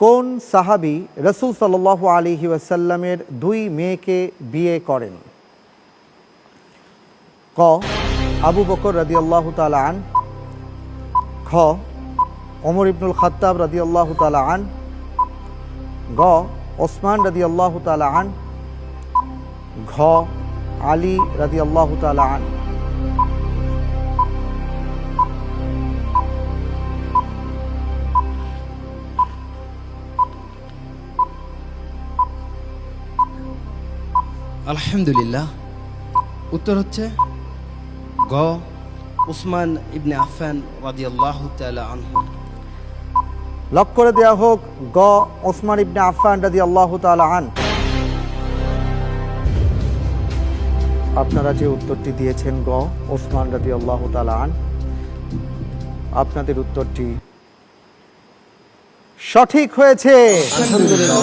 কোন সাহাবী রাসূল সাল্লাল্লাহু আলাইহি ওয়াসাল্লামের দুই মেয়েকে বিয়ে করেন? ক আবু বকর রাদিয়াল্লাহু তাআলা আন, খ ওমর ইবনুল খাত্তাব রাদিয়াল্লাহু তাআলা আন, গ ওসমান রাদিয়াল্লাহু তাআলা আন, ঘ আলী রাদিয়াল্লাহু তাআলা আন। আলহামদুলিল্লাহ, উত্তর হচ্ছে গ উসমান ইবনে আফফান রাদিয়াল্লাহু তাআলা আনহু। লক করে দেওয়া হোক গ ওসমান ইবনে আফফান রাদিয়াল্লাহু তাআলা আন। আপনারা যে উত্তরটি দিয়েছেন গ ওসমান রাদিয়াল্লাহু তাআলা আন, আপনাদের উত্তরটি সঠিক হয়েছে। আলহামদুলিল্লাহ।